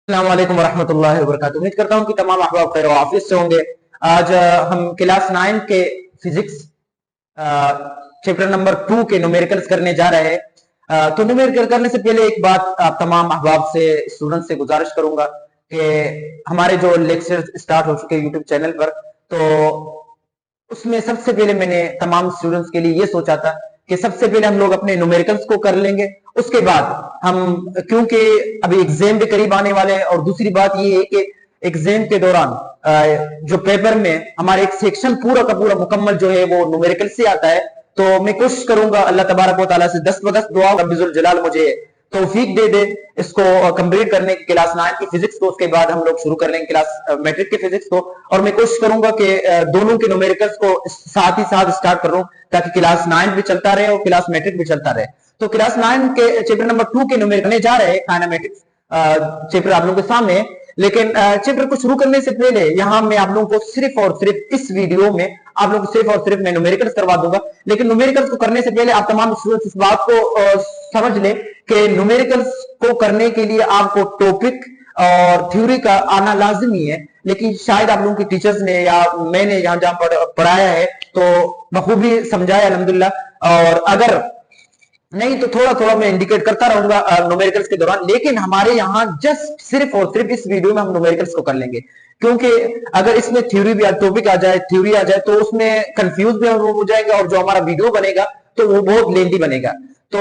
अस्सलाम वालेकुम वरहमतुल्लाहि वबरकातुहू। उम्मीद करता हूँ कि तमाम अहबाब खैर आफियत से होंगे। आज हम क्लास 9 के फिजिक्स चैप्टर नंबर 2 के न्यूमेरिकल्स करने जा रहे हैं। तो न्यूमेरिकल करने से पहले एक बात आप तमाम अहबाब से, स्टूडेंट से गुजारिश करूंगा कि हमारे जो लेक्चर स्टार्ट हो चुके हैं यूट्यूब चैनल पर, तो उसमें सबसे पहले मैंने तमाम स्टूडेंट्स के लिए ये सोचा था कि सबसे पहले हम लोग अपने न्यूमेरिकल्स को कर लेंगे, उसके बाद हम, क्योंकि अभी एग्जाम भी करीब आने वाले हैं, और दूसरी बात ये है कि एग्जाम के दौरान जो पेपर में हमारे एक सेक्शन पूरा का पूरा मुकम्मल जो है वो न्यूमेरिकल से आता है। तो मैं कोशिश करूंगा अल्लाह तबारक व तआला से 10 दुआ रब्बिजुल जलाल मुझे तौफीक दे दे इसको कंप्लीट करने की, क्लास 9 की फिजिक्स को। उसके बाद हम लोग शुरू कर लेंगे क्लास मैट्रिक की फिजिक्स को, और मैं कोशिश करूंगा कि दोनों के न्यूमेरिकल्स को साथ ही साथ स्टार्ट करूं ताकि क्लास 9 भी चलता रहे और क्लास मैट्रिक भी चलता रहे। तो क्लास 9 के चैप्टर नंबर 2 के न्यूमेरिकल जा रहे हैं, काइनेमेटिक्स चैप्टर आप लोगों के सामने। लेकिन चैप्टर को शुरू करने से पहले यहां मैं आप लोगों को सिर्फ और सिर्फ इस वीडियो में आप लोग सिर्फ और सिर्फ मैं न्यूमेरिकल्स करवा दूंगा। लेकिन न्यूमेरिकल्स को करने से पहले आप तमाम स्टूडेंट्स इस बात को समझ लें कि न्यूमेरिकल्स को करने के लिए आपको टॉपिक और थ्योरी का आना लाजमी है। लेकिन शायद आप लोगों के टीचर्स ने या मैंने यहां जहां पढ़ाया है तो बखूबी समझाया अल्हम्दुलिल्लाह, और अगर नहीं तो थोड़ा थोड़ा मैं इंडिकेट करता रहूंगा न्यूमेरिकल्स के दौरान। लेकिन हमारे यहाँ जस्ट सिर्फ और सिर्फ इस वीडियो में हम न्यूमेरिकल्स को कर लेंगे, क्योंकि अगर इसमें थ्योरी भी टॉपिक आ जाए, थ्योरी आ जाए, तो उसमें कंफ्यूज भी हो जाएगा, और जो हमारा वीडियो बनेगा तो वो बहुत लेंथी बनेगा। तो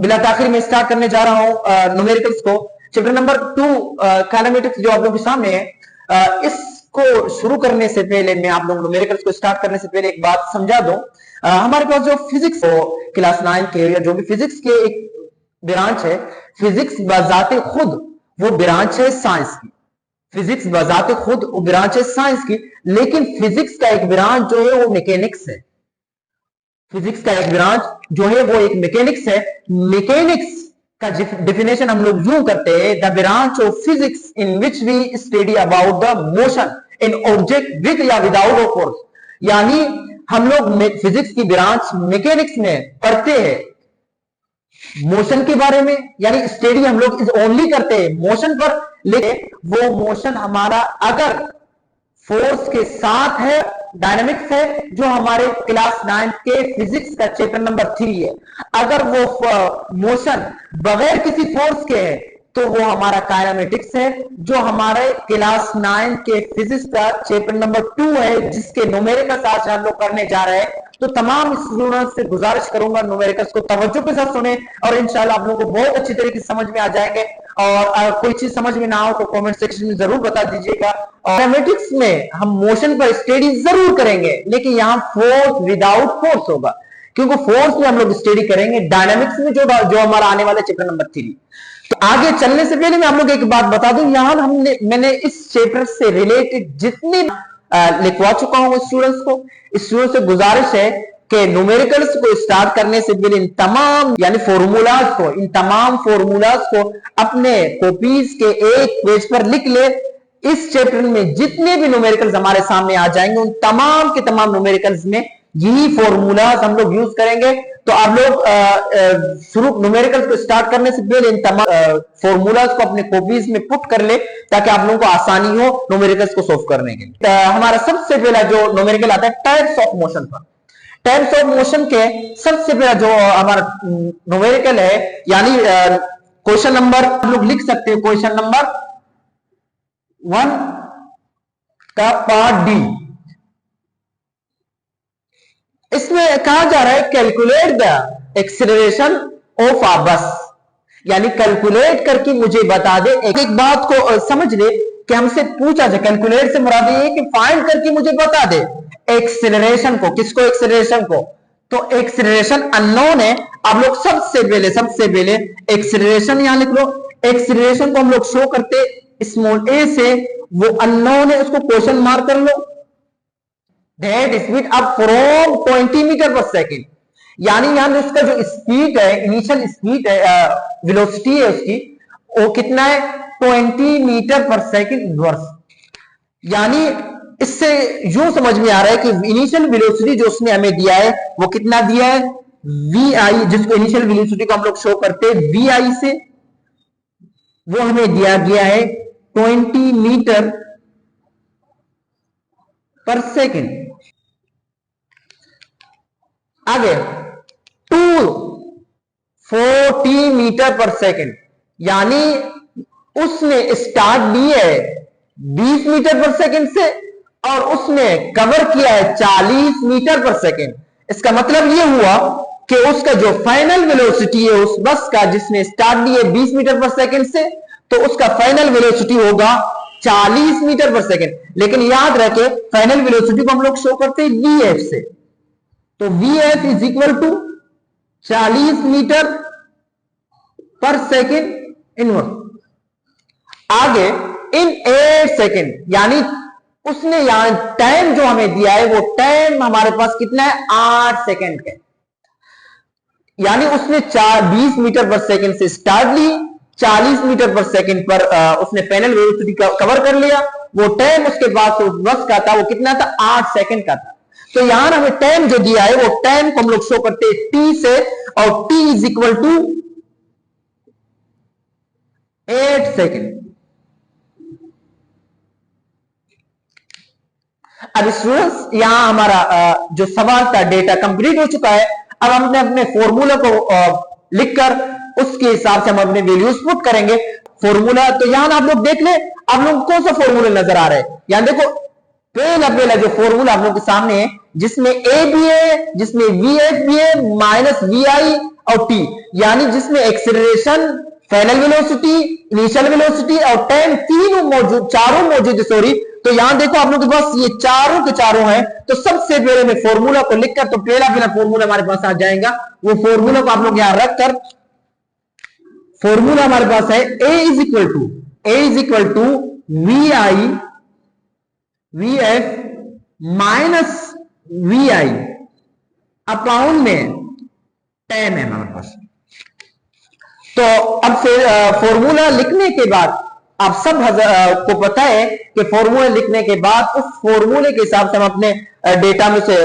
बिला ताखिर मैं स्टार्ट करने जा रहा हूँ न्यूमेरिकल्स को। चैप्टर नंबर 2 काइनेमेटिक्स जो आप लोगों के सामने है, इसको शुरू करने से पहले मैं आप लोग न्यूमेरिकल्स को स्टार्ट करने से पहले एक बात समझा दूं। हमारे पास जो फिजिक्स क्लास 9 के या जो भी फिजिक्स के एक ब्रांच है, फिजिक्स बजाते खुद वो ब्रांच है साइंस की। फिजिक्स बजाते खुद वो ब्रांच है साइंस की, लेकिन फिजिक्स का एक ब्रांच जो है वो मैकेनिक्स है। फिजिक्स का एक ब्रांच जो है वो एक मैकेनिक्स है। मैकेनिक्स का डिफिनेशन हम लोग यूं करते हैं, the branch of physics in which we study about the motion in object with या विदाउट ऑफ फोर्स। यानी हम लोग फिजिक्स की ब्रांच मैकेनिक्स में पढ़ते हैं मोशन के बारे में, यानी स्टडी हम लोग इज ओनली करते हैं मोशन पर। लेकिन वो मोशन हमारा अगर फोर्स के साथ है, डायनामिक्स है, जो हमारे क्लास 9 के फिजिक्स का चैप्टर नंबर 3 है। अगर वो मोशन बगैर किसी फोर्स के है तो वो हमारा काइनेमेटिक्स है, जो हमारे क्लास 9 के फिजिक्स का चैप्टर नंबर 2 है, जिसके न्यूमेरिकल्स आज हम लोग करने जा रहे हैं। तो तमाम स्टूडेंट्स से गुजारिश करूंगा न्यूमेरिकल्स को तवज्जो के साथ सुने, और इंशाल्लाह आप लोगों को बहुत अच्छी तरीके से समझ में आ जाएंगे। और कोई चीज समझ में ना हो तो कमेंट सेक्शन में जरूर बता दीजिएगा। और मैथमेटिक्स में हम मोशन पर स्टडी जरूर करेंगे, लेकिन यहाँ फोर्स विदाउट फोर्स होगा, क्योंकि फोर्स में हम लोग स्टडी करेंगे डायनामिक्स में, जो हमारा आने वाला चैप्टर नंबर 3। तो आगे चलने से पहले मैं आप लोग एक बात बता दूं, यहां मैंने इस चैप्टर से रिलेटेड जितने लिखवा चुका हूं स्टूडेंट्स को, स्टूडेंट्स से गुजारिश है कि न्यूमेरिकल्स को स्टार्ट करने से पहले इन तमाम यानी इन तमाम फॉर्मूलाज को अपने कॉपीज के एक पेज पर लिख ले। इस चैप्टर में जितने भी न्यूमेरिकल्स हमारे सामने आ जाएंगे, उन तमाम के तमाम न्यूमेरिकल्स में यही फॉर्मूलाज हम लोग यूज करेंगे। तो आप लोग शुरू न्यूमेरिकल्स को स्टार्ट करने से पहले इन तमाम फॉर्मूलाज को अपने कॉपीज में पुट कर ले, ताकि आप लोगों को आसानी हो न्यूमेरिकल्स को सोल्व करने के लिए। हमारा सबसे पहला जो न्यूमेरिकल आता है टाइप्स ऑफ मोशन पर। टाइप्स ऑफ मोशन के सबसे पहला जो हमारा न्यूमेरिकल है, यानी क्वेश्चन नंबर आप लोग लिख सकते हैं, क्वेश्चन नंबर 1 का पार्ट डी। इसमें कहा जा रहा है calculate the acceleration of a बस, यानी कैलकुलेट करके मुझे बता दे। एक बात को समझ ले कि हमसे पूछा जाए, कैलकुलेट से मुराद ये है कि फाइंड करके मुझे बता दे एक्सीलरेशन को। किसको? एक्सीलरेशन को। तो एक्सीलरेशन अननोन है। आप लोग सबसे पहले एक्सीलरेशन यहां लिख लो। एक्सीलरेशन को हम लोग शो करते स्मॉल ए से, वो अननोन है, उसको क्वेश्चन मार्क कर लो। That speed up from 20 metre पर सेकेंड, यानी यहां इसका जो स्पीड है, इनिशियल स्पीड है, वेलोसिटी है उसकी, वो कितना है? 20 मीटर पर सेकेंड वर्स। यानी इससे यूं समझ में आ रहा है कि इनिशियल वेलोसिटी जो उसने हमें दिया है वो कितना दिया है? वी आई, जिसको इनिशियल वेलोसिटी को हम लोग शो करते हैं वी आई से, वो हमें दिया गया है 20 मीटर पर सेकेंड। आगे 240 मीटर पर सेकेंड, यानी उसने स्टार्ट ली है 20 मीटर पर सेकेंड से और उसने कवर किया है 40 मीटर पर सेकेंड। इसका मतलब यह हुआ कि उसका जो फाइनल वेलोसिटी है उस बस का, जिसने स्टार्ट ली है 20 मीटर पर सेकेंड से, तो उसका फाइनल वेलोसिटी होगा 40 मीटर पर सेकेंड। लेकिन याद रखें फाइनल वेलोसिटी को हम लोग शो करते हैं वीएफ से, तो V F is equal to 40 metre पर सेकेंड इनवर्स। आगे इन 8 सेकेंड, यानी उसने यहां टाइम जो हमें दिया है वो टाइम हमारे पास कितना है 8 सेकेंड का, यानी उसने 20 मीटर पर सेकेंड से स्टार्ट ली, 40 मीटर पर सेकेंड पर उसने फाइनल वेलोसिटी कवर कर लिया। वो टाइम उसके पास उस बस का था वो कितना था 8 सेकेंड का था। तो यहां हमें टाइम जो दिया है वो टाइम को हम लोग शो करते हैं टी से, और T is equal to 8 second. अब स्टूडेंट्स यहां हमारा जो सवाल था डेटा कंप्लीट हो चुका है। अब हमने अपने फॉर्मूला को लिखकर उसके हिसाब से हम अपने वैल्यूज पुट करेंगे। फॉर्मूला तो यहां आप लोग देख ले, आप लोग कौन सा फॉर्मूला नजर आ रहा है, यहां देखो पहला जो फॉर्मूला आप लोग के सामने है, जिसमें ए भी है, जिसमें वी एफ भी है, माइनस वी आई और टी, यानी जिसमें acceleration, final velocity, initial velocity और टाइम चारों मौजूद है। सॉरी, तो यहां देखो आप लोग के पास ये चारों के चारों हैं। तो सबसे पहले मैं फॉर्मूला को लिखकर, तो पहला फॉर्मूला हमारे पास आ जाएगा। वो फॉर्मूला को आप लोग यहां रखकर, फॉर्मूला हमारे पास है a is equal to v i v f minus we i upon में टाइम है हमारे पास। तो अब फिर फॉर्मूला लिखने के बाद आप सब को पता है कि फॉर्मूला लिखने के बाद उस फॉर्मूले के हिसाब से हम अपने डेटा में से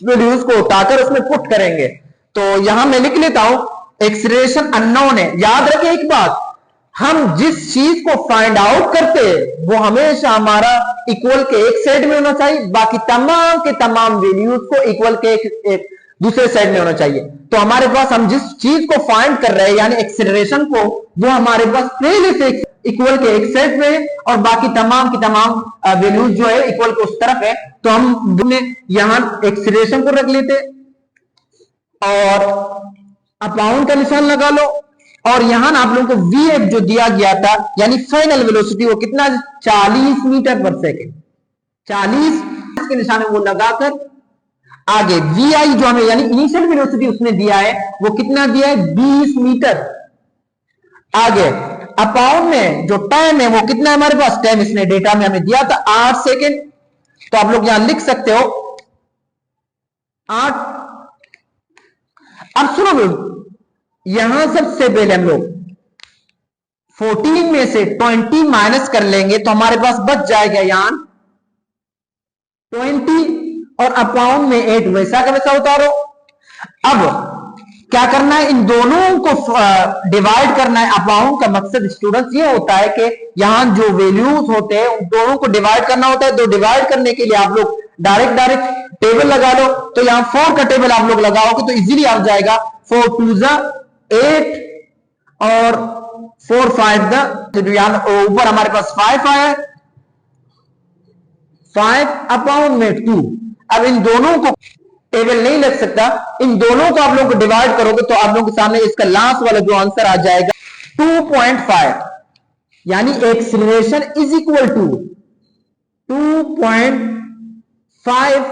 वैल्यूज को उठाकर उसमें पुट करेंगे। तो यहां मैं लिख लेता हूं एक्सेलरेशन अननोन है। याद रखें एक बात, हम जिस चीज को फाइंड आउट करते हैं वो हमेशा हमारा इक्वल के एक साइड में होना चाहिए, बाकी तमाम के तमाम वैल्यूज को इक्वल के एक दूसरे साइड में होना चाहिए। तो हमारे पास हम जिस चीज को फाइंड कर रहे हैं यानी एक्सेलरेशन को, वो हमारे पास पहले से इक्वल के एक साइड में है और बाकी तमाम की तमाम वैल्यूज जो है इक्वल के उस तरफ है। तो हम यहां एक्सेलरेशन को रख लेते और अपॉन का निशान लगा लो, और यहां आप लोगों को वी एफ जो दिया गया था यानी फाइनल वेलोसिटी वो कितना 40 मीटर पर सेकेंड, 40 के निशान वो लगाकर आगे वी आई जो हमें यानी इनिशियल वेलोसिटी उसने दिया है वो कितना दिया है 20 मीटर। आगे अपॉन में जो टाइम है वो कितना है हमारे पास, टाइम इसने डेटा में हमें दिया था 8 सेकेंड। तो आप लोग यहां लिख सकते हो 8। अब सुनो, यहां सबसे पहले हम लोग 14 में से 20 माइनस कर लेंगे तो हमारे पास बच जाएगा यहां 20 और अपॉन में 8, वैसा का वैसा उतारो। अब क्या करना है, इन दोनों को डिवाइड करना है। अपॉन का मकसद स्टूडेंट्स ये होता है कि यहां जो वैल्यूज होते हैं उन दोनों को डिवाइड करना होता है। तो डिवाइड करने के लिए आप लोग डायरेक्ट टेबल लगा लो। तो यहां 4 का टेबल आप लोग लगाओगे तो इजीली आ जाएगा 4 2 8 और 4 5 तो यहां ऊपर हमारे पास 5 आया, 5 अपॉन में 2। अब इन दोनों को टेबल नहीं लग सकता, इन दोनों को आप लोग डिवाइड करोगे तो आप लोगों के सामने इसका लास्ट वाला जो आंसर आ जाएगा 2.5, यानी एक्सीलरेशन इज इक्वल टू 2.5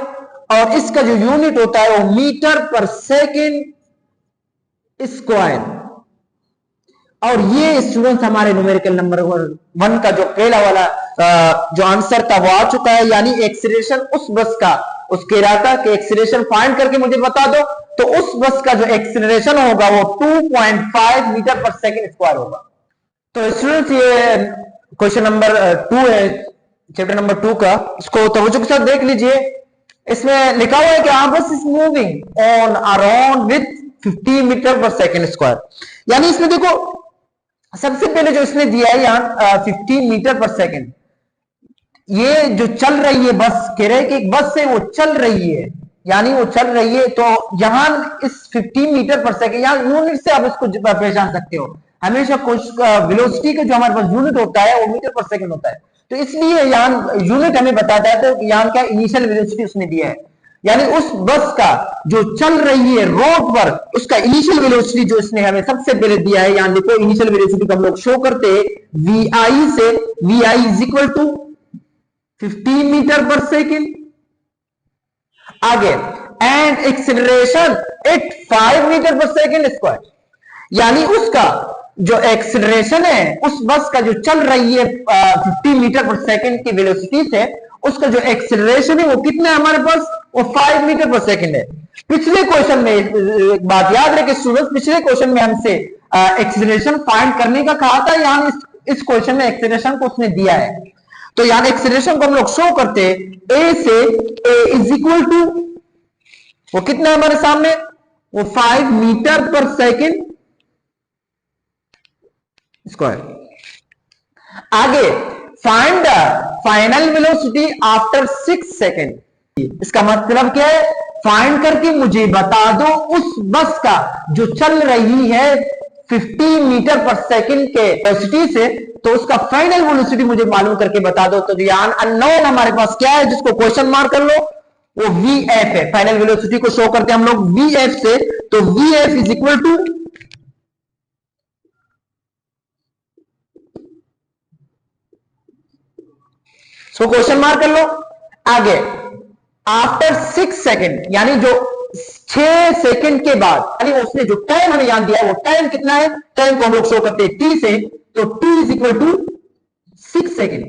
और इसका जो यूनिट होता है वो मीटर पर सेकेंड स्क्वायर। और ये स्टूडेंट्स हमारे न्यूमेरिकल नंबर 1 का जो पहला वाला जो आंसर था वो आ चुका है, यानी एक्सीलरेशन उस बस का, उसके रहा था कि एक्सीलरेशन फाइंड करके मुझे बता दो, तो उस बस का जो एक्सीलरेशन होगा वो 2.5 मीटर पर सेकेंड स्क्वायर होगा। तो स्टूडेंट्स ये क्वेश्चन नंबर 2 है चैप्टर नंबर 2 का, इसको तवज्जो के साथ देख लीजिए। इसमें लिखा हुआ है कि a bus is moving on around with 50 metre पर सेकेंड स्क्वायर, यानी इसमें देखो सबसे पहले जो इसने दिया है यहाँ 15 मीटर पर सेकेंड, ये जो चल रही है बस, कह रहे हैं कि एक बस है वो चल रही है, यानी वो चल रही है, तो यहां इस 15 मीटर पर सेकेंड, यहां यूनिट से आप इसको पहचान सकते हो। हमेशा वेलोसिटी का जो हमारे पास यूनिट होता है वो मीटर पर सेकेंड होता है, तो इसलिए यहाँ यूनिट हमें बताता है, तो यहाँ क्या इनिशियल वेलोसिटी उसने दिया है, यानी उस बस का जो चल रही है रोड पर उसका इनिशियल वेलोसिटी जो इसने हमें सबसे पहले दिया है। यहाँ देखो इनिशियल वेलोसिटी को हम लोग शो करते हैं वी आई से, V I is equal to 15 metre पर सेकेंड। आगे एंड एक्सेलरेशन एट 5 मीटर पर सेकेंड स्क्वायर, यानी उसका जो एक्सेलरेशन है उस बस का जो चल रही है 50 मीटर पर सेकेंड की वेलोसिटी से, उसका जो एक्सेलरेशन है वो कितना है हमारे पास, वो 5 मीटर पर सेकेंड है। पिछले क्वेश्चन में एक बात याद रखें स्टूडेंट्स, पिछले क्वेश्चन में हमसे एक्सेलरेशन फाइंड करने का कहा था, यहां इस क्वेश्चन में एक्सेलरेशन को उसने दिया है, तो यहां एक्सेलरेशन को हम लोग शो करते हैं ए से, ए इज इक्वल टू वो कितना है हमारे सामने, वो 5 मीटर पर सेकेंड स्क्वायर। आगे find the final velocity after 6 second, इसका मतलब क्या है, फाइंड करके मुझे बता दो उस बस का जो चल रही है 50 मीटर पर सेकेंड के वेलोसिटी से, तो उसका फाइनल वेलोसिटी मुझे मालूम करके बता दो। तो यहां अननोन हमारे पास क्या है जिसको क्वेश्चन मार्क कर लो, वो वी एफ है। फाइनल वेलोसिटी को शो करते हैं हम लोग वी एफ से, तो V F is equal to so question mark कर लो। आगे आफ्टर 6 सेकेंड, यानी जो 6 सेकेंड के बाद, यानी उसने जो टाइम हमें यहां दिया है वो टाइम कितना है, टाइम को हम लोग शो करते हैं टी से, तो T is equal to 6 second.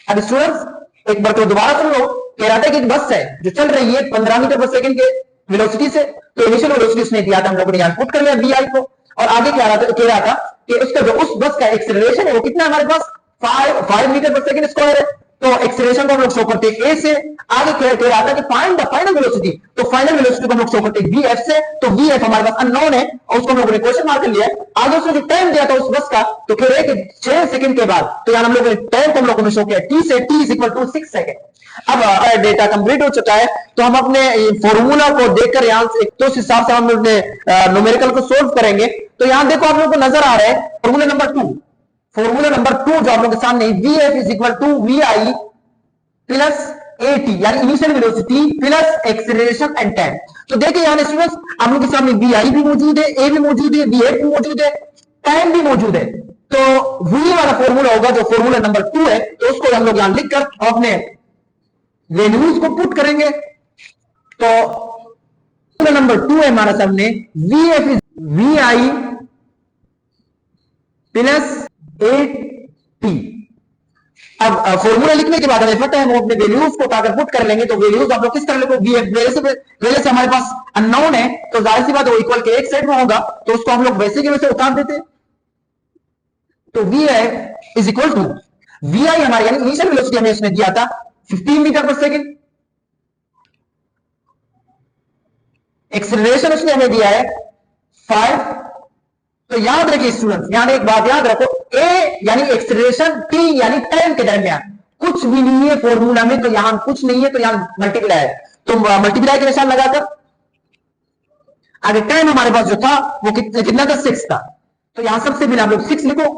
अब स्टूडेंट्स एक बार तो दोबारा सुन लो, कह रहा था कि एक बस है जो चल रही है 15 मीटर पर सेकेंड के वेलोसिटी से, तो इनिशियल वेलोसिटी उसने दिया था, हम लोगों ने यहां पुट कर लिया वी आई को, और आगे कह रहा था कि उसका जो उस बस का एक्सेलरेशन है वो कितना है हमारे पास 5 मीटर पर सेकेंड स्क्वायर है, तो एक्सेलरेशन को हम लोग शो करते हैं ए से। आगे कह रहा था कि फाइंड द फाइनल वेलोसिटी, तो फाइनल वेलोसिटी को हम लोग शो करते हैं वी एफ से, तो वी एफ हमारे पास अननोन है और उसको हम लोगों ने क्वेश्चन मार्क कर लिया है। आगे उसने जो टाइम दिया था उस बस का, तो कह रहे हैं कि 6 सेकंड के बाद, तो यहां हम लोगों ने टाइम को हम लोगों ने शो किया टी से, T is equal to 6 second. अब डेटा कंप्लीट हो चुका है, तो हम अपने फॉर्मूला को देखकर यहां से तो उस हिसाब से हम अपने न्यूमेरिकल को सोल्व करेंगे। तो यहां देखो आप लोगों को नजर आ रहा है फॉर्मूला नंबर 2, फॉर्मूला नंबर 2 जो आप लोगों के सामने, V F is equal to v I plus A t, यानी initial velocity plus acceleration and time. तो देखिए यहां स्टूडेंट्स आप लोगों के सामने वी आई भी मौजूद है, ए भी मौजूद है, वी एफ भी मौजूद है, टाइम भी मौजूद है। तो वी वाला फॉर्मूला होगा जो फॉर्मूला नंबर 2 है, तो उसको हम लोग यहां लिखकर अपने वैल्यूज को पुट करेंगे। तो फॉर्मूला नंबर 2 है हमारा सामने, V F is V I plus A T. अब फॉर्मूला लिखने के बाद हमें पता है हम अपने वैल्यूज को अगर पुट कर लेंगे, तो वैल्यूज आप लोग किस तरह लिखो, पहले से हमारे पास अननोन है, तो जाहिर सी बात वो इक्वल के एक साइड में होगा, तो उसको हम लोग वैसे के वैसे उतार देते। तो v I is equal to v i हमारे यानी इनिशियल वेलोसिटी हमें इसने दिया था 15 मीटर पर सेकेंड, एक्सेलरेशन उसने हमें दिया है 5। तो याद रखिए स्टूडेंट्स, यहां एक बात याद रखो, ए यानी एक्सेलरेशन, टी यानी टाइम के दरमियान कुछ भी नहीं है फॉर्मूला में, तो यहां कुछ नहीं है, तो यहां मल्टीप्लाई है, तो मल्टीप्लाई के निशान लगाकर आगे टाइम हमारे पास जो था वो कितना था 6 था, तो यहां सबसे पहले आप लोग 6 लिखो।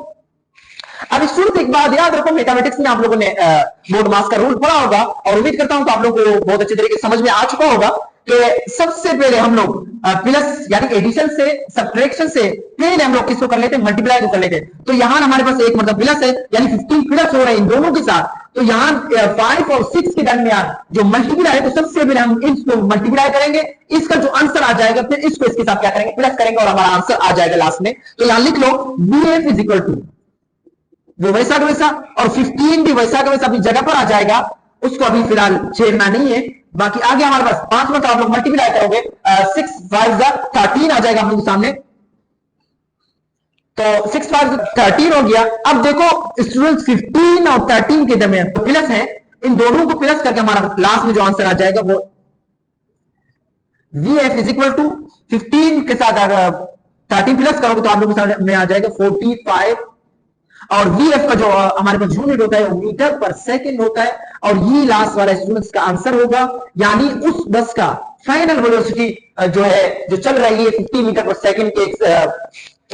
अब स्टूडेंट एक बात याद रखो, मैथमेटिक्स में आप लोगों ने बोर्ड मास का रूल पढ़ा होगा और उम्मीद करता हूं कि आप लोगों को बहुत अच्छे तरीके से समझ में आ चुका होगा कि सबसे पहले हम लोग प्लस यानी एडिशन से सब्ट्रैक्शन से पहले हम लोग किसको कर लेते हैं, मल्टीप्लाई को कर लेते हैं। तो यहां हमारे पास एक मतलब प्लस है, यानी 15 प्लस हो रहे हैं इन दोनों के साथ, तो यहां 5 और 6 के दरमियान जो मल्टीप्लाई है, तो सबसे पहले हम इसको मल्टीप्लाई करेंगे, इसका जो आंसर आ जाएगा फिर इसको इसके साथ क्या करेंगे, प्लस करेंगे और हमारा आंसर आ जाएगा लास्ट में। तो यहां लिख लो v F is equal to वो वैसा का वैसा, और 15 भी वैसा का वैसा अपनी जगह पर आ जाएगा, उसको अभी फिलहाल छेड़ना नहीं है। बाकी आगे हमारे पास 5 में तो आप लोग मल्टीप्लाई करोगे, 6 5 13 आ जाएगा हम लोग सामने, तो 6 5 13 हो गया। अब देखो स्टूडेंट्स 15 और 13 के दरमियान तो प्लस है, इन दोनों को प्लस करके हमारा लास्ट में जो आंसर आ जाएगा वो V F is equal to 15 के साथ अगर 13 प्लस करोगे तो आप लोगों के में आ जाएगा 45, और वी एफ का जो हमारे पास यूनिट होता है वो मीटर पर सेकंड होता है, और ये लास्ट वाला स्टूडेंट्स का आंसर होगा। यानी उस बस का फाइनल वेलोसिटी जो है, जो चल रही है 50 मीटर पर सेकंड के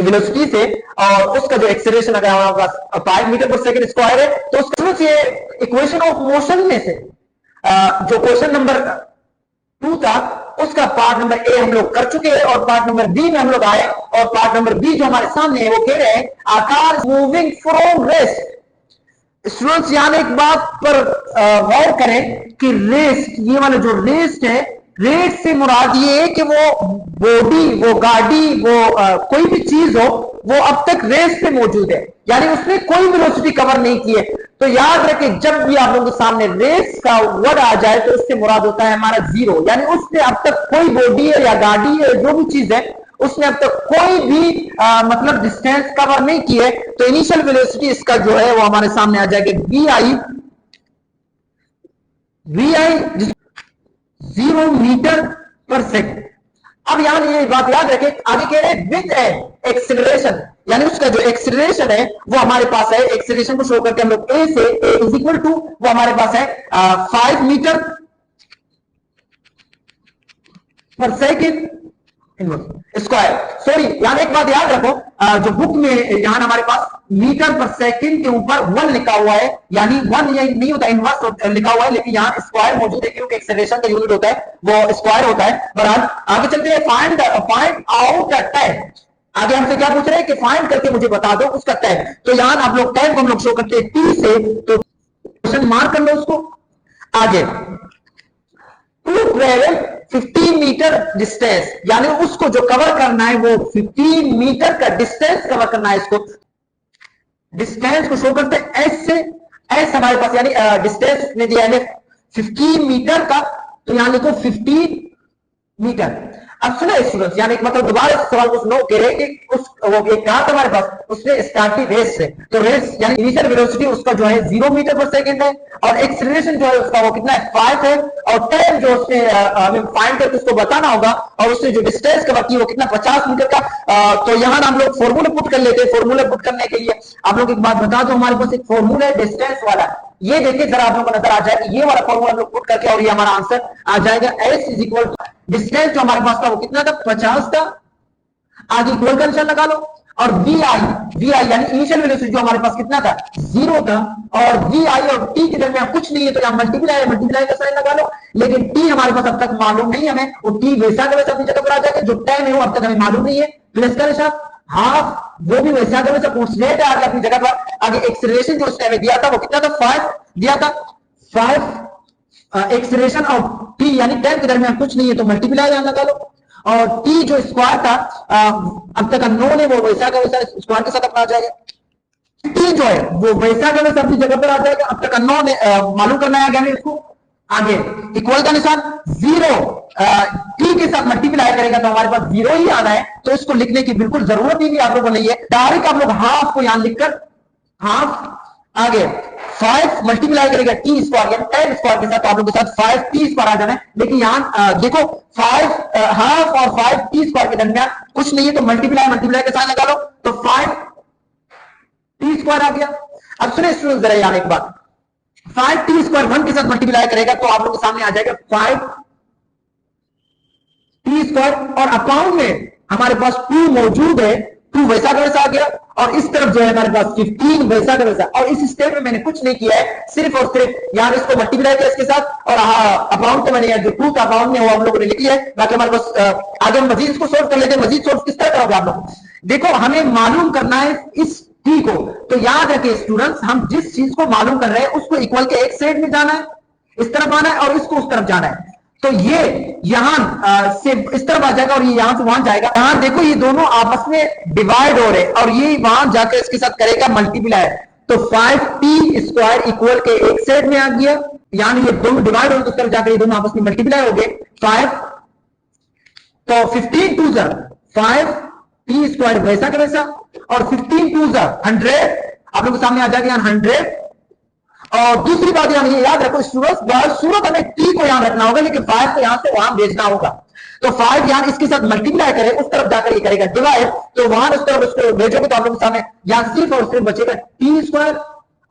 वेलोसिटी से, और उसका जो एक्सेलरेशन अगर हमारे पास 5 मीटर पर सेकंड स्क्वायर है, तो उसका ये इक्वेशन ऑफ मोशन में से जो क्वेश्चन नंबर 2 था उसका पार्ट नंबर ए हम लोग कर चुके हैं, और पार्ट नंबर बी में हम लोग आए, और पार्ट नंबर बी जो हमारे सामने है वो कह रहे हैं आकार मूविंग फ्रॉम रेस्ट। स्टूडेंट्स यहां एक बात पर गौर करें कि रेस्ट, ये वाला जो रेस्ट है, रेस्ट से मुराद ये है कि वो बॉडी, वो गाड़ी, वो कोई भी चीज हो, वो अब तक रेस्ट पे मौजूद है, यानी उसने कोई वेलोसिटी कवर नहीं की है। तो याद रखें, जब भी आप लोगों के सामने रेस का वर्ड आ जाए तो उससे मुराद होता है हमारा जीरो, यानी उसने अब तक कोई बॉडी है या गाड़ी है, जो भी चीज है, उसने अब तक कोई भी मतलब डिस्टेंस कवर नहीं की है। तो इनिशियल वेलोसिटी इसका जो है वो हमारे सामने आ जाएगा वी आई 0 मीटर पर सेकंड। अब यहां ये बात याद रखें, आगे कह रहे हैं विद एक्सेलरेशन, यानी उसका जो एक्सेलरेशन है वो हमारे पास है, एक्सेलरेशन को शो करके हम लोग ए से ए इज इक्वल टू वो हमारे पास है 5 मीटर पर सेकंड स्क्वायर। सॉरी, यहां एक बात याद रखो, जो बुक में यहां हमारे पास मीटर पर सेकंड के ऊपर 1 लिखा हुआ है, यानी 1 ये नहीं होता, इनवर्स लिखा हुआ है, लेकिन यहां स्क्वायर मौजूद है क्योंकि एक्सेलरेशन का यूनिट होता है वो स्क्वायर होता है। बहरहाल आगे चलते हैं, फाइंड आउट द टाइम। आगे हमसे क्या पूछ रहे हैं कि फाइंड करके मुझे बता दो उसका टाइम। तो यहां आप लोग टाइम को हम लोग शो करते हैं टी से, तो क्वेश्चन मार्क कर लो उसको। आगे टू ट्रेवल 15 मीटर डिस्टेंस, यानी उसको जो कवर करना है वो 15 मीटर का डिस्टेंस कवर करना है। इसको डिस्टेंस को शो करते हैं एस से, एस हमारे पास यानी डिस्टेंस ने दिया है 15 मीटर का, तो यहां लिखो 15 मीटर। अब सुनो स्टूडेंट्स, यानी मतलब दोबारा सवाल कुछ नो कह रहे कि उस वो एक कहा था हमारे पास, उसने स्टार्ट की रेस से, तो रेस यानी इनिशियल वेलोसिटी उसका जो है 0 मीटर पर सेकंड है, और एक्सेलरेशन जो है उसका वो कितना है 5 है, और टाइम जो उसने हमें फाइंड करके उसको बताना होगा, और उसने जो डिस्टेंस कवर की वो कितना 50 मीटर का। तो यहां हम लोग फॉर्मूला पुट कर लेते हैं। फॉर्मूला पुट करने के लिए आप लोग एक बात बता दो, हमारे पास एक फॉर्मूला है डिस्टेंस वाला, ये देखिए जरा आप लोगों को नजर आ जाए, ये वाला फॉर्मूला हम लोग पुट करके और ये हमारा आंसर आ जाएगा S is equal to distance जो हमारे पास था वो कितना था 50 था, आगे इक्वल का निशान लगा लो, और वी आई यानी इनिशियल वेलोसिटी जो हमारे पास कितना था 0 था, और वी आई और टी के दरमियान कुछ नहीं है, तो यहां मल्टीप्लाई का साइन लगा लो। लेकिन टी हमारे पास अब तक मालूम नहीं हमें, वो टी वैसा का वैसा अपनी जगह पर आ जाएगा, जो टाइम है वो अब तक हमें मालूम नहीं है, प्लस का निशान हाफ वो भी वैसा का वैसा कॉन्स्टेंट आ गया अपनी जगह पर। आगे एक्सेलरेशन जो उसने हमें दिया था वो कितना था 5 दिया था, 5 एक्सेलरेशन और टी यानी टाइम के दरमियान कुछ नहीं है, तो मल्टीप्लाई यहां लगा लो, और टी जो स्क्वायर था अब तक अननोन है, वो वैसा का वैसा स्क्वायर के साथ अपना आ जाएगा। टी जो है वो वैसा का वैसा अपनी जगह पर आ जाएगा, अब तक अननोन है, मालूम करना है आगे इसको। आगे इक्वल का निशान 0 टी के साथ मल्टीप्लाई करेगा तो हमारे पास 0 ही आना है, तो इसको लिखने की बिल्कुल जरूरत ही नहीं आप लोगों को नहीं है, डायरेक्ट आप लोग हाफ को यहां लिखकर हाफ, आगे 5 मल्टीप्लाई करेगा टी स्क्वायर यानी 10 स्क्वायर के साथ, आप लोगों के साथ 5 टी स्क्वायर आ जाना है। लेकिन यहां देखो 5 हाफ और 5 टी स्क्वायर के दरमियान कुछ नहीं है, तो मल्टीप्लाई का साइन लगा लो, तो 5 टी स्क्वायर आ गया। अब सुने स्टूडेंट्स जरा यार एक बात, 5 टी स्क्वायर 1 के साथ मल्टीप्लाई करेगा तो आप लोगों के सामने आ जाएगा 5 टी स्क्वायर, और अकाउंट में हमारे पास 2 मौजूद है, 2 वैसा का वैसा आ गया, और इस तरफ जो है हमारे पास 15 वैसा का वैसा। और इस स्टेप में मैंने कुछ नहीं किया है, सिर्फ और सिर्फ यहां इसको मल्टीप्लाई किया इसके साथ, और अकाउंट तो मैंने जो 2 का अकाउंट में वो हम लोगों ने लिख लिया है। बाकी हमारे पास आगे हम मजीद इसको सोल्व कर लेते हैं। मजीद सोल्व किस तरह करोगे आप लोग, देखो हमें मालूम करना है इस टी को, तो याद रखिए स्टूडेंट्स, हम जिस चीज को मालूम कर रहे हैं उसको इक्वल के एक साइड में जाना है, इस तरफ आना है, और इसको उस तरफ जाना है, तो ये यहां से इस तरफ आ जाएगा और ये यहां से वहां जाएगा। यहां देखो ये दोनों आपस में डिवाइड हो रहे, और ये वहां जाकर इसके साथ करेगा मल्टीप्लाई, तो 5 टी स्क्वायर इक्वल के एक साइड में आ गया, यानी ये दोनों डिवाइड हो गए, उस तरफ जाकर ये दोनों आपस में मल्टीप्लाई हो गए 5, तो 15 टू 5 टी स्क्वायर वैसा का वैसा, और 15 टू 100 आप लोगों के सामने आ जाएगा 100। और दूसरी बात यहां ये याद रखो स्टूडेंट्स, सूरत हमें टी को यहां रखना होगा, लेकिन 5 को यहां से वहां भेजना होगा। तो 5 यहां इसके साथ मल्टीप्लाई करें, उस तरफ जाकर ये करेगा डिवाइड, तो वहां उस तरफ उसको भेजोगे तो आप लोगों के सामने यहां सिर्फ और सिर्फ बचेगा टी स्क्वायर,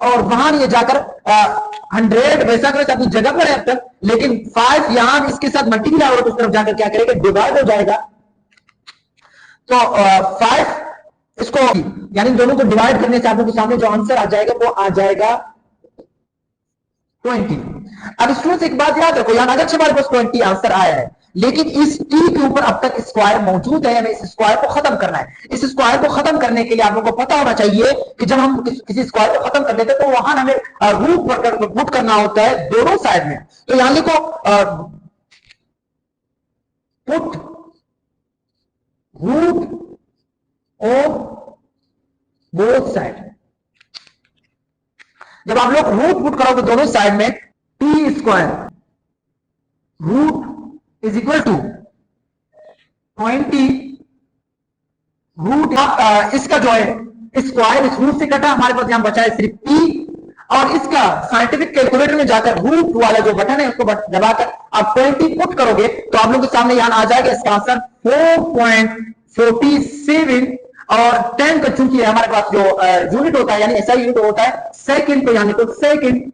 और वहां ये जाकर 100 वैसा करें अपनी जगह पर है अब तक, लेकिन 5 यहां इसके साथ मल्टीप्लाई होगा तो उस तरफ जाकर क्या करेगा, डिवाइड हो जाएगा। तो 5 इसको यानी दोनों को डिवाइड करने से आप लोगों के सामने जो आंसर आ जाएगा वो आ जाएगा 20। अब स्टूडेंट्स एक बात याद रखो, यहां अगर हमारे पास 20 आंसर आया है, लेकिन इस टी के ऊपर अब तक स्क्वायर मौजूद है, हमें इस स्क्वायर को खत्म करना है। इस स्क्वायर को खत्म करने के लिए आप लोगों को पता होना चाहिए कि जब हम किसी स्क्वायर को खत्म कर देते हैं तो वहां हमें रूट पुट करना होता है दोनों साइड में। तो यहां लिखो put root of both side. जब आप लोग रूट पुट करोगे दोनों साइड में, T square root is equal to 20 root, इसका जो है स्क्वायर इस रूट से कटा, हमारे पास यहां बचा है सिर्फ टी, और इसका साइंटिफिक कैलकुलेटर में जाकर रूट वाला जो बटन है उसको दबाकर आप 20 पुट करोगे तो आप लोगों के सामने यहां आ जाएगा इसका आंसर 4.47, और 10 का चूंकि हमारे पास जो यूनिट होता है यानी ऐसा यूनिट होता है सेकंड, तो यानी तो सेकंड,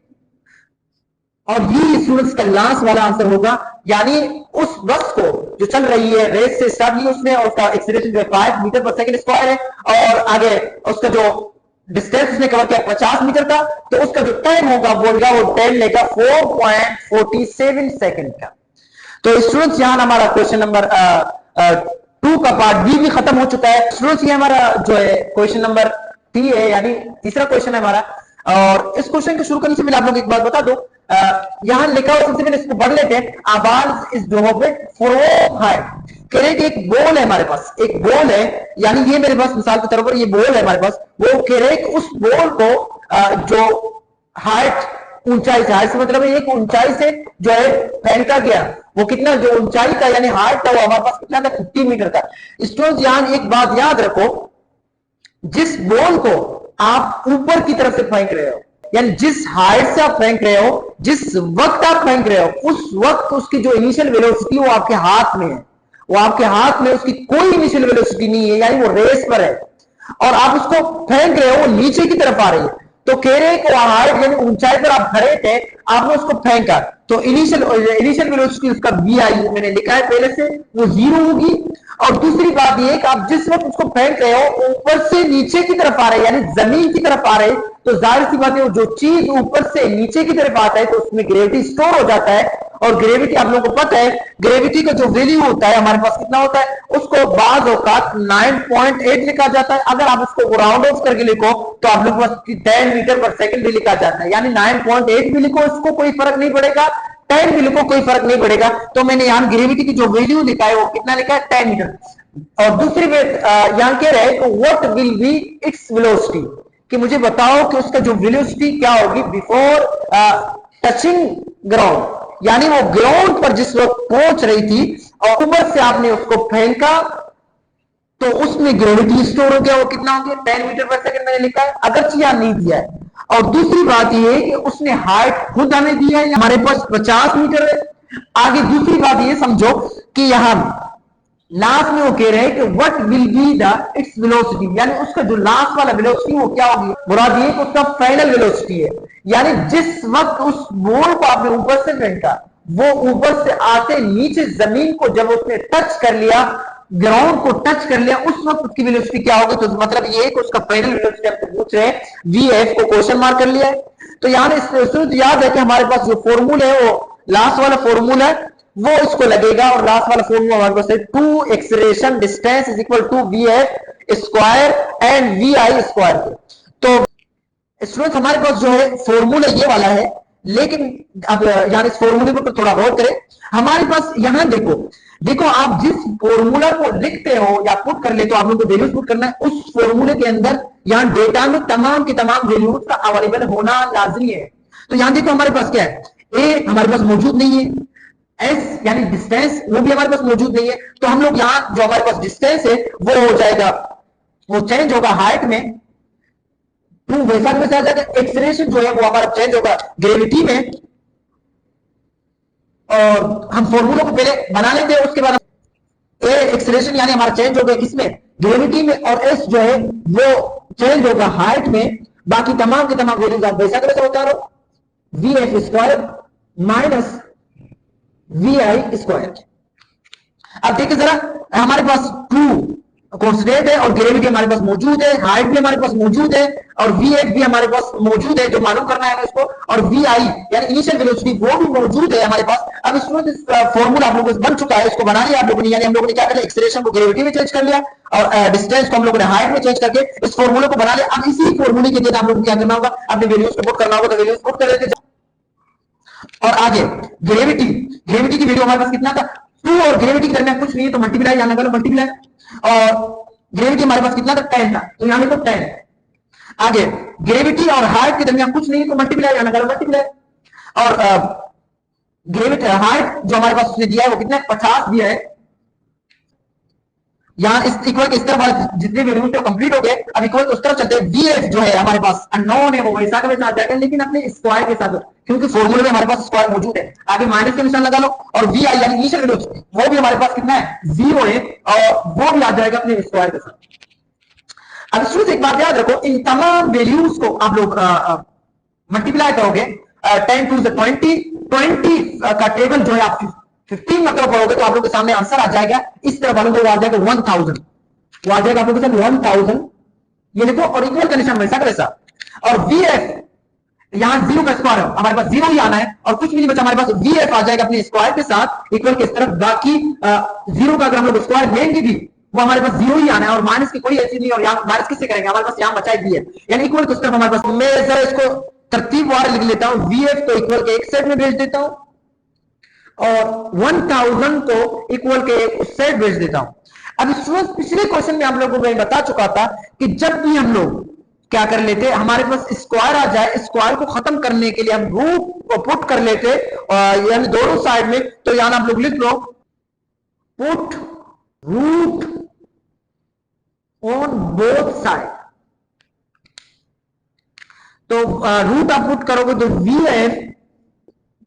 और ये स्टूडेंट्स का लास्ट वाला आंसर होगा। यानी उस बस को जो चल रही है रेस से स्टार्ट की उसने, और उसका एक्सीलरेशन जो है 5 मीटर पर सेकंड स्क्वायर है, और आगे उसका जो डिस्टेंस उसने कवर किया 50 मीटर का, तो उसका जो टाइम होगा बोलेगा वो टाइम लेगा 4.47 सेकंड का। तो स्टूडेंट्स यहां हमारा क्वेश्चन नंबर 2 का पार्ट बी भी खत्म हो चुका है। स्टूडेंट्स ये हमारा जो है क्वेश्चन नंबर 3 है, यानी तीसरा क्वेश्चन है हमारा। और इस क्वेश्चन को शुरू करने से पहले आप लोग एक बात बता दो, यहां लिखा हुआ सबसे पहले इसको पढ़ लेते हैं। आवाज इज फॉर हाई, कह रहे कि एक बॉल है हमारे पास, एक बॉल है, यानी ये मेरे पास मिसाल के तौर पर ये बॉल है हमारे पास, वो कह रहे कि उस बॉल को जो हाइट ऊंचाई से, हाइट से मतलब एक ऊंचाई से जो है फेंका गया, वो कितना जो ऊंचाई का यानी हाइट था वो हमारे पास कितना था 50 मीटर का। स्टूडेंट्स यहां एक बात याद रखो, जिस बॉल को आप ऊपर की तरफ से फेंक रहे हो, यानी जिस हाइट से आप फेंक रहे हो, जिस वक्त आप फेंक रहे हो, उस वक्त उसकी जो इनिशियल वेलोसिटी वो आपके हाथ में है, वो आपके हाथ में उसकी कोई इनिशियल वेलोसिटी नहीं है, यानी वो रेस पर है, और आप उसको फेंक रहे हो वो नीचे की तरफ आ रही है। तो कह रहे हैं कि हाइट यानी ऊंचाई पर आप खड़े थे, आपने उसको फेंका, तो इनिशियल वेलोसिटी उसका वी आई मैंने लिखा है पहले से, वो 0 होगी। और दूसरी बात ये कि आप जिस वक्त उसको फेंक रहे हो ऊपर से नीचे की तरफ आ रहे, यानी जमीन की तरफ आ रहे, तो जाहिर सी बात है जो चीज ऊपर से नीचे की तरफ आता है तो उसमें ग्रेविटी स्टोर हो जाता है, और ग्रेविटी आप लोगों को पता है ग्रेविटी का जो वैल्यू होता है हमारे पास कितना होता है, उसको बाज औकात 9.8 लिखा जाता है। अगर आप उसको राउंड ऑफ करके लिखो तो आप लोग पास 10 मीटर पर सेकंड भी लिखा जाता है, यानी 9.8 भी लिखो इसको कोई फर्क नहीं पड़ेगा, 10 भी लिखो कोई फर्क नहीं पड़ेगा। तो मैंने यहाँ ग्रेविटी की जो वैल्यू लिखा है वो कितना लिखा है 10 मीटर। और दूसरी बात यहाँ कह रहे हैं what will be its velocity, कि मुझे बताओ कि उसका जो वेलोसिटी क्या होगी बिफोर टचिंग ग्राउंड, यानी वो ग्राउंड पर जिस वक्त पहुंच रही थी और ऊपर से आपने उसको फेंका तो उसमें ग्रेविटी स्टोर हो गया, वो कितना हो गया 10 मीटर पर सेकंड मैंने लिखा है, अगर यहां नहीं दिया है। और दूसरी बात ये कि उसने हाइट खुद हमें दिया है, हमारे पास 50 मीटर है। आगे दूसरी बात ये समझो कि यहां लास्ट में वो कह रहे हैं कि what will be the its velocity, यानी उसका जो लास्ट वाला वेलोसिटी वो क्या होगी, मुराद ये कि उसका फाइनल वेलोसिटी है, यानी जिस वक्त उस बॉल को आपने ऊपर से फेंका वो ऊपर से आते नीचे जमीन को जब उसने टच कर लिया, ग्राउंड को टच कर लिया, उस वक्त उसकी वेलोसिटी क्या होगी। तो मतलब ये है कि उसका फाइनल वेलोसिटी आपको पूछ रहे हैं, वी एफ को क्वेश्चन मार्क कर लिया है। तो यहां याद है कि हमारे पास जो फॉर्मूला है वो लास्ट वाला फॉर्मूला है वो इसको लगेगा, और लास्ट वाला फॉर्मूला हमारे पास है 2 acceleration distance is equal to V F square and V I square. तो स्टूडेंट्स हमारे पास जो है फॉर्मूला ये वाला है, लेकिन अब यार इस फॉर्मूले पर थोड़ा गौर करें। हमारे पास यहां देखो आप जिस फॉर्मूला को लिखते हो या पुट कर लेते हो, आप लोगों को वैल्यूज पुट करना है, उस फॉर्मूले के अंदर यहां डेटा में तमाम की तमाम वैल्यूज का अवेलेबल होना लाजमी है। तो यहां देखो हमारे पास क्या है, ए हमारे पास मौजूद नहीं है, एस यानी डिस्टेंस वो भी हमारे पास मौजूद नहीं है, तो हम लोग यहां जो हमारे पास डिस्टेंस है वो हो जाएगा, वो चेंज होगा हाइट में, 2 वैसा में आ जाएगा, एक्सीलरेशन जो है वो हमारा चेंज होगा ग्रेविटी में। और हम फॉर्मूला को पहले बना लेते हैं, उसके बाद एक्सेलरेशन यानी हमारा चेंज हो गया किसमें, ग्रेविटी में, और एस जो है वो चेंज होगा हाइट में। बाकी तमाम के तमाम वैल्यूज आप वैसा कैसे होता रहो, V F square minus we I square. अब देखिए जरा, हमारे पास टू कांस्टेंट है और ग्रेविटी हमारे पास मौजूद है, हाइट भी हमारे पास मौजूद है और वी एफ भी हमारे पास मौजूद है जो मालूम करना है इसको, और वी आई यानी इनिशियल वेलोसिटी वो भी मौजूद है हमारे पास। अब इस फॉर्मूला आप लोगों को बन चुका है, इसको बना लिया आप लोगों ने, यानी हम लोगों ने क्या कर लिया, एक्सेलरेशन को ग्रेविटी में चेंज कर लिया और डिस्टेंस को हम लोगों ने हाइट में चेंज करके इस फॉर्मूले को बना लिया। अब इसी फॉर्मूले के तहत आप लोगों को क्या करना होगा, अपने वैल्यूज को पुट करना होगा, तो वैल्यूज पुट कर देते। और आगे ग्रेविटी की वैल्यू हमारे पास कितना था, 2 और ग्रेविटी के दरमियान कुछ नहीं है तो मल्टीप्लाई, यहां लगा लो मल्टीप्लाई, और ग्रेविटी हमारे पास कितना था 10 था तो यहां लिखो 10। आगे ग्रेविटी और हाइट के दरमियान कुछ नहीं है तो मल्टीप्लाई, यहां लगा लो मल्टीप्लाई, और ग्रेविटी हाइट जो हमारे पास उसने दिया है वो कितना 50 दिया है। यहां इस इक्वल के इस तरफ जितने वैल्यूज थे कंप्लीट हो गए, अब इक्वल उस तरफ चलते हैं। वीएफ जो है हमारे पास अननोन है, वो वैसा का वैसा आ जाएगा लेकिन अपने स्क्वायर के साथ, क्योंकि फॉर्मूले में हमारे पास स्क्वायर मौजूद है। आगे माइनस का निशान लगा लो, और वी आई यानी इनिशियल वेलोसिटी वो भी हमारे पास कितना है 0 है और वो भी आ जाएगा अपने स्क्वायर के साथ। अब स्टूडेंट्स एक बात याद रखो, इन तमाम वैल्यूज को आप लोग मल्टीप्लाई करोगे, 10 टू 20 का टेबल जो है आप 15 मतलब पढ़ोगे तो आप लोग के सामने आंसर आ जाएगा। इस तरह वालों को आ जाएगा 1000, वो आ जाएगा आप लोगों के साथ 1000, ये देखो, और इक्वल का निशान वैसा का वैसा। और वी एफ यहां 0 का स्क्वायर है, हमारे पास 0 ही आना है और कुछ भी नहीं बचा, हमारे पास वी एफ आ जाएगा अपने स्क्वायर के साथ इक्वल के इस तरफ। बाकी 0 का अगर हम लोग स्क्वायर लेंगे भी वो हमारे पास 0 ही आना है और माइनस की कोई ऐसी नहीं, और यहाँ माइनस किससे करेंगे, हमारे पास यहाँ बचा वी एफ यानी इक्वल के इस तरफ हमारे पास। मैं जरा इसको तरतीब वार लिख लेता हूं, वी एफ को इक्वल के एक साइड में भेज देता हूं और 1000 को इक्वल के उस साइड भेज देता हूं। अब स्टूडेंट्स पिछले क्वेश्चन में आप लोगों को मैं बता चुका था कि जब भी हम लोग क्या कर लेते, हमारे पास स्क्वायर आ जाए, स्क्वायर को खत्म करने के लिए हम रूट को पुट कर लेते यानी दोनों साइड में, तो यहां आप लोग लिख लो put root on both side. तो रूट आप पुट करोगे तो वी एफ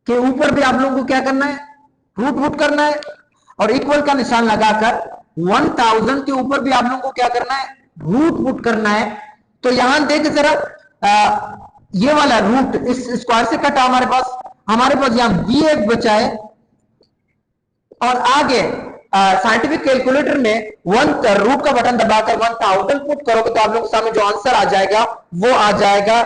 के ऊपर भी आप लोगों को क्या करना है, रूट पुट करना है, और इक्वल का निशान लगाकर 1000 के ऊपर भी आप लोगों को क्या करना है, रूट पुट करना है। तो यहां देख जरा, ये वाला रूट इस स्क्वायर से कटा हमारे पास यहां वी एफ बचा है, और आगे साइंटिफिक कैलकुलेटर में रूट का बटन दबाकर 1000 पुट करोगे तो आप लोगों के सामने जो आंसर आ जाएगा वो आ जाएगा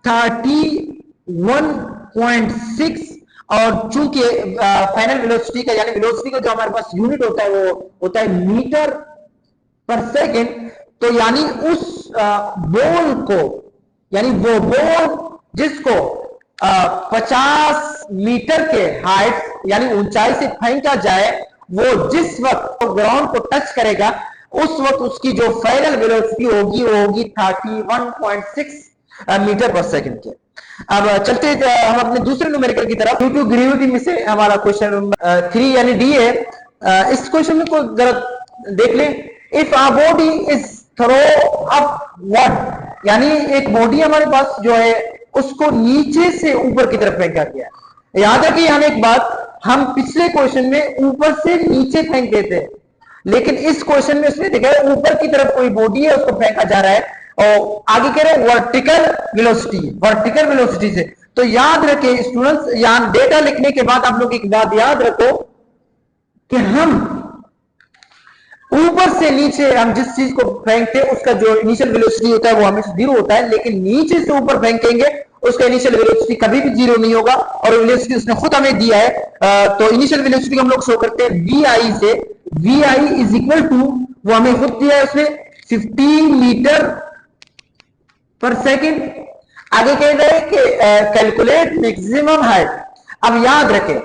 31.6। और चूंकि फाइनल वेलोसिटी का यानी वेलोसिटी का जो हमारे पास यूनिट होता है वो होता है मीटर पर सेकेंड, तो यानी उस बॉल को, यानी वो बॉल जिसको 50 मीटर के हाइट यानी ऊंचाई से फेंका जाए, वो जिस वक्त ग्राउंड को टच करेगा उस वक्त उसकी जो फाइनल वेलोसिटी होगी वो होगी 31.6 मीटर पर सेकेंड के। अब चलते हम अपने दूसरे न्यूमेरिकल की तरफ। ड्यू टू ग्रेविटी में से हमारा क्वेश्चन नंबर 3 यानी डी है। इस क्वेश्चन को जरा देख लें। If a body is throw upward, यानी एक बॉडी हमारे पास जो है उसको नीचे से ऊपर की तरफ फेंका गया। याद रखिए यहाँ एक बात, हम पिछले क्वेश्चन में ऊपर से नीचे फेंक देते हैं, लेकिन इस क्वेश्चन में उसने देखा है ऊपर की तरफ कोई बॉडी है उसको फेंका जा रहा है, और आगे कह रहे हैं वर्टिकल वेलोसिटी से। तो याद रखें स्टूडेंट्स, यहां डेटा लिखने के बाद आप लोग एक बात याद रखो कि हम ऊपर से नीचे हम जिस चीज को फेंकते हैं उसका जो इनिशियल वेलोसिटी होता है वो हमेशा 0 होता है, लेकिन नीचे से ऊपर फेंकेंगे उसका इनिशियल वेलोसिटी कभी भी 0 नहीं होगा, और वेलोसिटी उसने खुद हमें दिया है। तो इनिशियल वेलोसिटी हम लोग शो करते हैं वी आई से, V I is equal to, वो हमें खुद दिया है उसने 15 मीटर पर सेकेंड। आगे कह रहे हैं कि कैलकुलेट मैक्सिमम हाइट। अब याद रखें,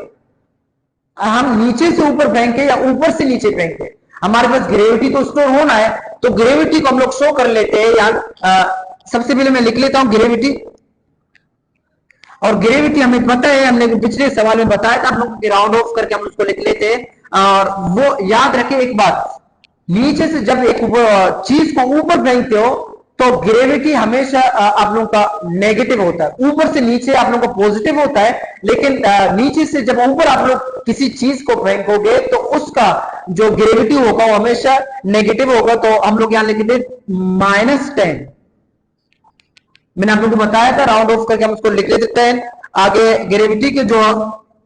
हम नीचे से ऊपर फेंके या ऊपर से नीचे फेंके, हमारे पास ग्रेविटी तो स्टोर होना है, तो ग्रेविटी को हम लोग शो कर लेते हैं। यार सबसे पहले मैं लिख लेता हूं ग्रेविटी, और ग्रेविटी हमें पता है, हमने पिछले सवाल में बताया था, हम लोग राउंड ऑफ करके हम उसको लिख लेते हैं। और वो याद रखें एक बात, नीचे से जब एक चीज को ऊपर फेंकते हो तो ग्रेविटी हमेशा आप लोगों का नेगेटिव होता है, ऊपर से नीचे आप लोगों का पॉजिटिव होता है, लेकिन नीचे से जब ऊपर आप लोग किसी चीज को फेंकोगे तो उसका जो ग्रेविटी होगा वो हमेशा नेगेटिव होगा, तो हम लोग यहां लिखेंगे -10। मैंने आप लोगों को बताया था, राउंड ऑफ करके हम उसको लिख देते हैं। आगे ग्रेविटी के जो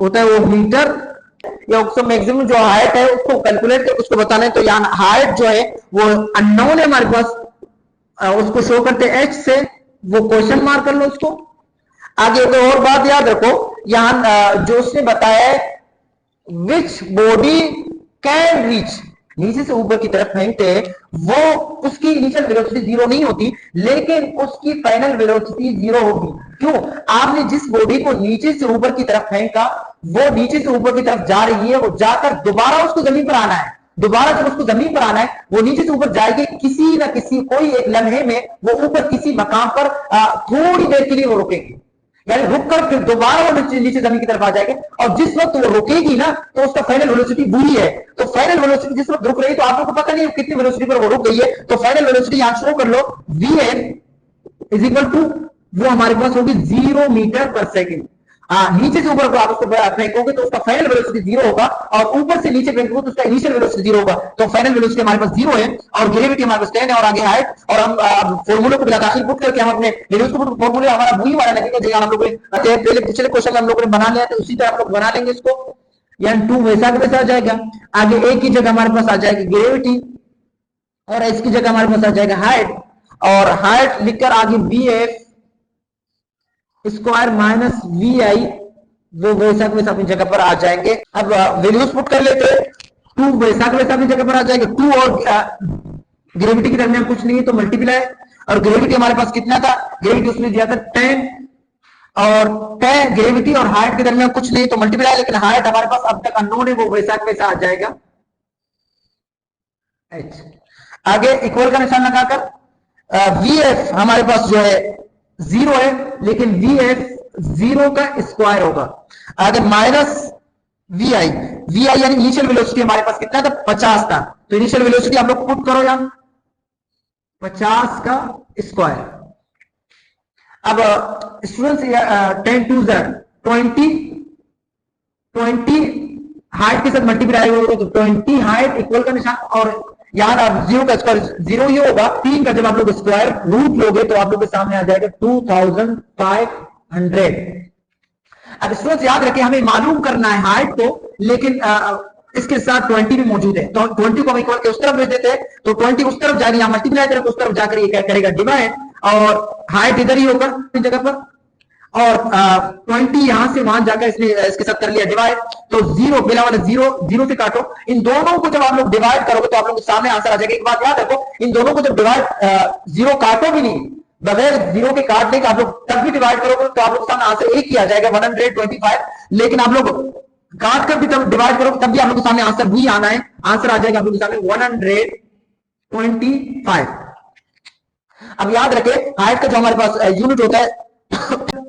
होता है वो मीटर या उसको मैक्सिमम जो हाइट है उसको कैलकुलेट करके उसको बताना है। तो यहाँ हाइट जो है वो अननोन है हमारे पास, उसको शो करते हैं एच से, वो क्वेश्चन मार्क कर लो उसको। आगे एक और बात याद रखो, यहां जो उसने बताया है विच बॉडी कैन रीच, नीचे से ऊपर की तरफ फेंकते हैं, वो उसकी इनिशियल वेलोसिटी जीरो नहीं होती, लेकिन उसकी फाइनल वेलोसिटी जीरो होगी। क्यों? आपने जिस बॉडी को नीचे से ऊपर की तरफ फेंका, वो नीचे से ऊपर की तरफ जा रही है, वो जाकर दोबारा उसको जमीन पर आना है। दोबारा जब उसको जमीन पर आना है, वो नीचे से ऊपर जाएगी, किसी ना किसी कोई एक लम्हे में वो ऊपर किसी मकाम पर थोड़ी देर के लिए वो रुकेगी, यानी रुककर फिर दोबारा वो नीचे जमीन की तरफ आ जाएगी। और जिस वक्त वो रुकेगी ना, तो उसका फाइनल वेलोसिटी बुरी है। तो फाइनल वेलोसिटी जिस वक्त रुक रही है, तो आप लोगों को पता नहीं कितनी वेलोसिटी पर वो रुक गई है, तो फाइनल वेलोसिटी यहां शो कर लो, Vn इज इक्वल टू, वो हमारे पास होगी 0 मीटर पर सेकेंड। नीचे से ऊपर को आप उसको फेंकोगे तो उसका फाइनल वेलोसिटी जीरो होगा, और ऊपर से नीचे फेंकोगे तो उसका इनिशियल वेलोसिटी जीरो होगा। तो फाइनल वेलोसिटी हमारे पास जीरो है, और ग्रेविटी हमारे पास 10 है, और आगे हाइट। और हम फॉर्मूले को बिना दाखिल पुट करके हम अपने फॉर्मूले हमारा वही वाला लगेगा जो हम लोग पहले पिछले क्वेश्चन में हम लोगों ने बना लिया, तो उसी तरह हम लोग बना लेंगे इसको। यानी 2 वैसा का वैसा आ जाएगा। आगे ए की जगह हमारे पास आ जाएगी ग्रेविटी, और एच की जगह हमारे पास आ जाएगा हाइट, और हाइट लिखकर आगे Vf स्क्वायर माइनस VI, वो वैसा वैसा अपनी जगह पर आ जाएंगे। अब वैल्यूज पुट कर लेते हैं। 2 वैसा वैसा अपनी जगह पर आ जाएगा। 2 और ग्रेविटी के दरमियान कुछ नहीं है तो मल्टीप्लाई, और ग्रेविटी हमारे पास कितना था, ग्रेविटी उसने दिया था 10, और 10 ग्रेविटी और हाइट के दरमियान कुछ नहीं तो मल्टीप्लाई, लेकिन हाइट हमारे पास अब तक अननोन है, वो वैसा वैसा आ जाएगा H। आगे इक्वल का निशान लगाकर VF हमारे पास जो है 0 है, लेकिन VF 0 का स्क्वायर होगा। आगे माइनस VI यानी इनिशियल वेलोसिटी हमारे पास कितना था, 50 था, तो इनिशियल वेलोसिटी आप लोग पुट करो यहां 50 का स्क्वायर। अब स्टूडेंट्स 10 2 20 हाइट के साथ मल्टीप्लाई होगा, तो 20 हाइट इक्वल का निशान, और यार आप 0 का स्क्वायर 0 ही होगा। 3 का जब आप लोग स्क्वायर रूट लोगे तो आप लोग के सामने आ जाएगा 2500। अब स्टूडेंट्स याद रखें, हमें मालूम करना है हाइट को, लेकिन इसके साथ 20 भी मौजूद है, तो 20 को हम इक्वल के उस तरफ भेज देते हैं, तो 20 उस तरफ जाएगी, यहाँ मल्टीप्लाई करके उस तरफ जाकर ये क्या करेगा, डिवाइड, और हाइट इधर ही होगा इस जगह पर, और 20 यहां से वहां जाकर इसके साथ कर लिया डिवाइड, तो 0 पहला वाला 0 से काटो। इन दोनों को जब आप लोग डिवाइड करोगे तो आप लोग के सामने आंसर आ जाएगा। एक बात याद रखो, इन दोनों को जब डिवाइड 0 काटो भी नहीं, बगैर 0 के काटने का आप लोग तब भी डिवाइड करोगे तो आप लोग सामने आंसर एक ही आ जाएगा 125, लेकिन आप लोग काट कर भी तब डिवाइड करोगे तब भी आप लोग के सामने आंसर भी आना है, आंसर आ जाएगा आप लोग के सामने 125। अब याद रखें हाइट का जो हमारे पास यूनिट होता है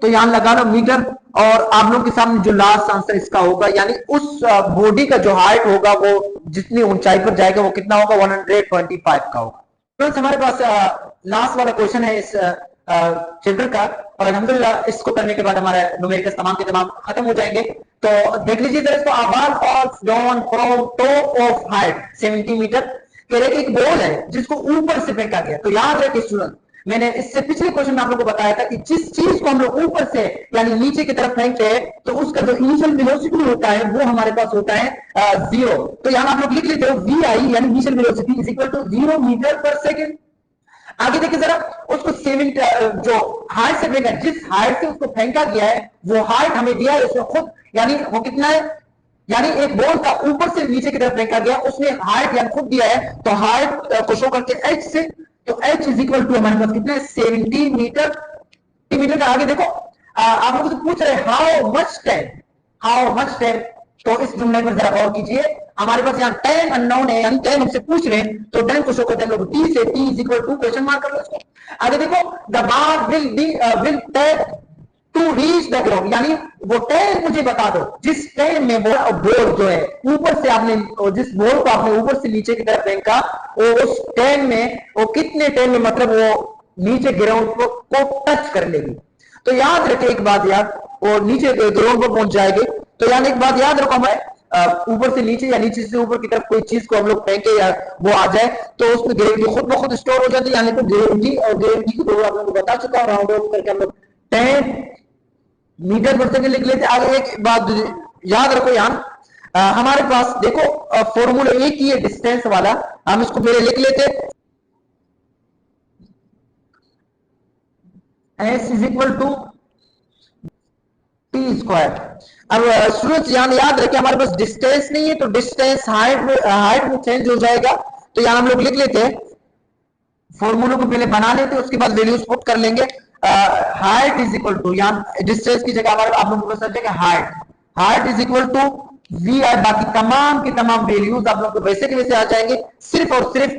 तो यहां लगा लो मीटर, और आप लोग के सामने जो लास्ट आंसर इसका होगा, यानी उस बॉडी का जो हाइट होगा वो जितनी ऊंचाई पर जाएगा वो कितना होगा, 125 का होगा। तो हमारे पास लास्ट वाला क्वेश्चन है इस चैप्टर का, और अल्हम्दुलिल्लाह इसको करने के बाद हमारे न्यूमेरिकल्स तमाम के तमाम खत्म हो जाएंगे। तो देख लीजिए इधर इसको, a ball falls down from top of height 70 metre, कह रहे कि एक बॉल है जिसको ऊपर से फेंका गया। तो याद रखिए स्टूडेंट, मैंने इससे पिछले क्वेश्चन में आप लोगों को बताया था कि जिस चीज को हम लोग ऊपर से यानी नीचे की तरफ फेंकते हैं तो उसका जो इनिशियल वेलोसिटी होता है वो हमारे पास होता है 0। तो यहां आप लोग लिख लेते हो VI यानी initial velocity is equal to 0 metre पर सेकेंड। आगे देखिए जरा, उसको 7 जो हाइट से फेंका, जिस हाइट से उसको फेंका गया है वो हाइट हमें दिया है उसने खुद, यानी वो कितना है, यानी एक बॉल का ऊपर से नीचे की तरफ फेंका गया, उसने हाइट यानी खुद दिया है, तो हाइट को शो करके H से, तो H इज इक्वल टू हमारे पास कितना है 70 मीटर। का आगे देखो आप लोग पूछ रहे हाउ मच टाइम, तो इस जुमले पर जरा गौर कीजिए। हमारे पास यहाँ टाइम अननोन है, यानी टाइम हमसे पूछ रहे हैं, तो टाइम को शो करते हैं लोग T से, T is equal to question mark कर लो इसको। आगे देखो the ball will take to reach the ground, यानी वो टाइम मुझे बता दो जिस टाइम में वो बॉल जो है ऊपर से आपने, जिस बॉल को आपने ऊपर से नीचे की तरफ फेंका, वो उस टाइम में वो कितने टाइम में मतलब वो नीचे ग्राउंड को टच कर लेगी। तो याद रखे एक बात यार, वो नीचे ग्राउंड पर पहुंच जाएगी। तो यानी एक बात याद रखो, हमें ऊपर से नीचे या नीचे से ऊपर की तरफ कोई चीज को हम लोग फेंके या वो आ जाए तो उसमें ग्रेविटी खुद ब खुद स्टोर हो जाती है, यानी तो ग्रेविटी और ग्रेविटी की आप लोगों को बता चुका हूं, राउंड ऑफ करके हम लोग 10 मीटर पर सेकंड लिख लेते। आगे एक बात याद रखो यहाँ हमारे पास देखो फॉर्मूला एक ही है डिस्टेंस वाला, हम इसको पहले लिख लेते। S is equal to T square. अब स्टूडेंट्स यहाँ याद रखें हमारे पास डिस्टेंस नहीं है तो डिस्टेंस हाइट में चेंज हो जाएगा, तो यहाँ हम लोग लिख लेते हैं, फॉर्मूलों को पहले बना लेते हैं उसके बाद वैल्यूज पुट कर लेंगे। हाइट इज इक्वल टू, यहाँ डिस्टेंस की जगह हमारे आप लोगों को पता चलेगा height is equal to v i, बाकी तमाम की तमाम वैल्यूज आप लोग को वैसे के वैसे आ जाएंगे, सिर्फ और सिर्फ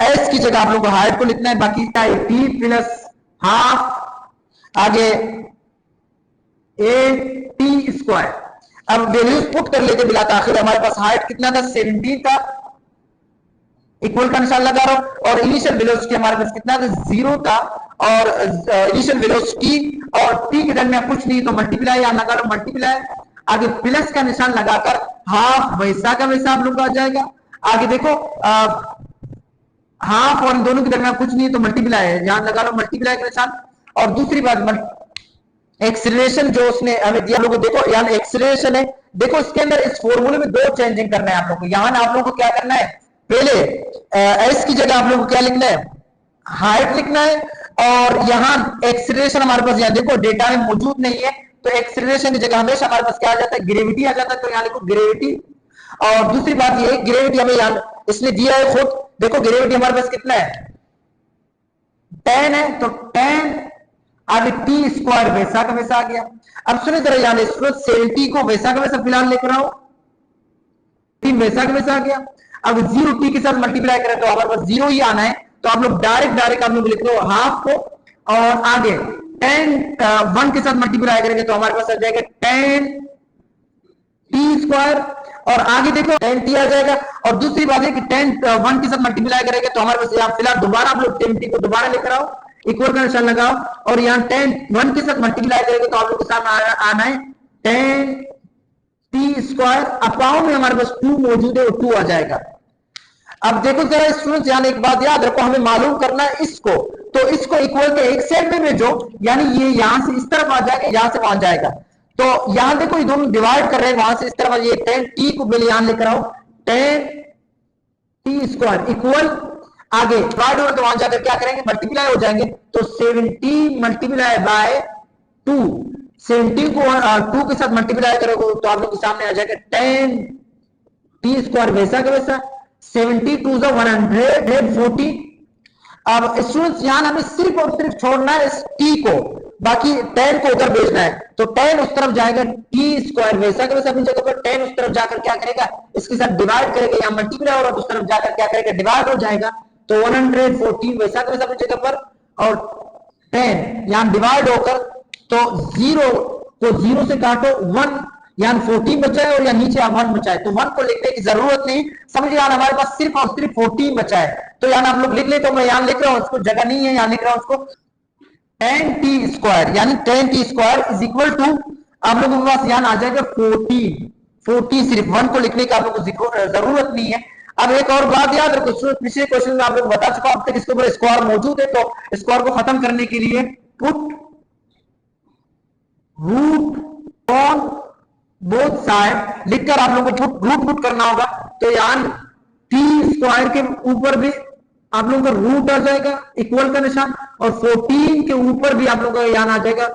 एस की जगह आप लोग को हाइट को लिखना है, बाकी टी प्लस हाफ आगे ए टी स्क्वायर। अब वैल्यूज पुट कर लेते बिला आखिर हमारे पास हाइट कितना था 17 था, इक्वल का निशान लगा रहा हूं, और इनिशियल वेलोसिटी हमारे पास कितना था 0 था, और इनिशियल वेलोसिटी और टी के दरमियान कुछ नहीं तो मल्टीप्लाई या लगा रहा हूं मल्टीप्लाई, आगे प्लस का निशान लगाकर हाफ वैसा का वैसा आप लोग आ जाएगा। आगे देखो हाफ और इन दोनों के दरमियान कुछ नहीं तो मल्टीप्लाई है, यहां लगा लो मल्टीप्लाई का निशान। और दूसरी बात एक्सीलरेशन जो उसने हमें दिया लोगों देखो यहाँ एक्सीलरेशन है, देखो इसके अंदर इस फॉर्मूले में दो चेंजिंग करना है आप लोगों को। यहाँ आप लोगों को क्या करना है, पहले एस की जगह आप लोगों को क्या लिखना है हाइट लिखना है, और यहाँ एक्सीलरेशन हमारे पास यहाँ देखो डेटा में मौजूद नहीं है तो एक्सीलरेशन की जगह हमेशा हमारे पास क्या आ जाता है ग्रेविटी आ जाता है, तो यहाँ लिखो ग्रेविटी। और दूसरी बात ये ग्रेविटी हमें यहाँ इसने दिया है खुद, देखो ग्रेविटी हमारे पास कितना है 10 है, तो 10 आगे टी स्क्वायर वैसा का वैसा आ गया। अब सुने जरा यहाँ सेल्टी को वैसा का वैसा फिलहाल लेकर आओ, टी वैसा का वैसा आ गया। अब 0 टी के साथ मल्टीप्लाई करें तो हमारे पास 0 ही आना है, तो आप लोग डायरेक्ट आप लोग लिख लो हाफ को, और आगे 10 1 के साथ मल्टीप्लाई करेंगे तो हमारे पास आ जाएगा 10 टी स्क्वायर, और आगे देखो 10 टी आ जाएगा। और दूसरी बात है कि 10 1 के साथ मल्टीप्लाई करेंगे तो हमारे पास यहाँ फिलहाल दोबारा आप लोग 10 टी को दोबारा लेकर आओ, इक्वल का निशान लगाओ, और यहाँ 10 1 के साथ मल्टीप्लाई करेंगे तो आप लोग के सामने आना है 10 टी स्क्वायर, अपाउंड में हमारे पास 2 मौजूद है वो 2 आ जाएगा। अब देखो जरा स्टूडेंट्स यहाँ एक बात याद रखो, हमें मालूम करना है इसको, तो इसको इक्वल के एक साइड में भेजो, यानी ये यहां से इस तरफ आ जाएगा यहां से वहां जाएगा, तो यहां देखो ये दोनों डिवाइड कर रहे हैं वहां से इस तरफ, ये 10 टी को पहले यहां लेकर आओ 10 टी स्क्वायर इक्वल, आगे डिवाइड हो तो वहां जाकर क्या करेंगे मल्टीप्लाई हो जाएंगे, तो 70 मल्टीप्लाई बाय 2, 70 को 2 के साथ मल्टीप्लाई करोगे तो आप लोग के सामने आ जाएगा 10 टी स्क्वायर वैसा का वैसा, 72 140। अब स्टूडेंट्स यहां हमें सिर्फ और सिर्फ छोड़ना है इस टी को, बाकी 10 को उधर भेजना है, तो 10 उस तरफ जाएगा टी स्क्वायर वैसा का वैसा अपनी जगह पर, 10 उस तरफ जाकर क्या करेगा इसके साथ डिवाइड करेगा, यहाँ मल्टीप्लाई हो रहा है उस तरफ जाकर क्या करेगा डिवाइड हो जाएगा, तो 114 वैसा का वैसा अपनी जगह पर, और 10 यहाँ डिवाइड होकर तो 0 को 0 से काटो 1, यहाँ 14 बचा है और यहाँ नीचे 1 बचा है, तो 1 को लिखने की जरूरत नहीं, समझिए यहाँ हमारे पास सिर्फ और सिर्फ 14 बचा है, तो यहाँ आप लोग लिख ले, तो मैं यहाँ लिख रहा हूँ उसको जगह नहीं है यहाँ लिख रहा हूँ उसको 10 टी स्क्वायर, यानी 10 T square is equal to आप लोगों के पास यहाँ आ जाएगा 14, सिर्फ 1 को लिखने का आप लोगों को जरूरत नहीं है। अब एक और बात याद रखो, पिछले क्वेश्चन में आप लोग बता चुका अब तक इसके ऊपर स्क्वायर मौजूद है, तो स्क्वायर को खत्म करने के लिए put root on both side लिखकर आप लोगों को रूट पुट करना होगा, तो यहाँ टी स्क्वायर के ऊपर भी आप लोगों का रूट आ जाएगा इक्वल का निशान, और 14 के ऊपर भी आप लोगों का यहाँ आ जाएगा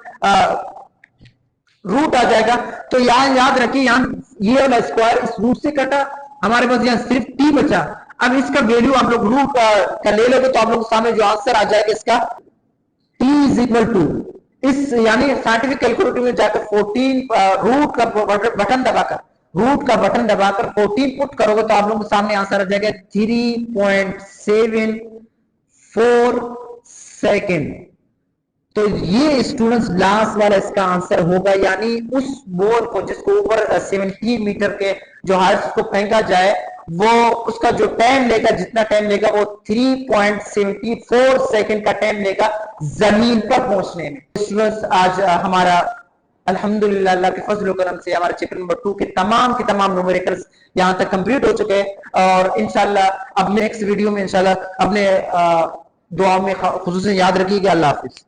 रूट आ जाएगा, तो यहाँ याद रखिए यहाँ ये वाला स्क्वायर इस रूट से कटा, हमारे पास यहाँ सिर्फ टी बचा। अब इसका वैल्यू आप लोग रूट का ले लोगे तो आप लोग सामने जो आंसर आ जाएगा इसका टी इज इक्वल टू, इस यानी साइंटिफिक कैलकुलेटर में जाकर 14 रूट का बटन दबाकर 14 पुट करोगे तो आप लोगों के सामने आंसर आ जाएगा 3.74 सेकेंड। तो ये स्टूडेंट्स लास्ट वाला इसका आंसर होगा, यानी उस बॉल को जिसको ऊपर 70 मीटर के जो हाइट को फेंका जाए वो उसका जो टाइम लेगा जितना टाइम लेगा वो 3.74 सेकंड का टाइम लेगा जमीन पर पहुंचने में। स्टूडेंट्स आज हमारा अल्हम्दुलिल्लाह अल्लाह के फजल करम से हमारे चैप्टर नंबर 2 के तमाम न्यूमेरिकल्स यहाँ तक कंप्लीट हो चुके हैं और इंशाल्लाह अब नेक्स्ट वीडियो में इंशाल्लाह अपने दुआ में खुसूसन याद रखिएगा। अल्लाह हाफिज।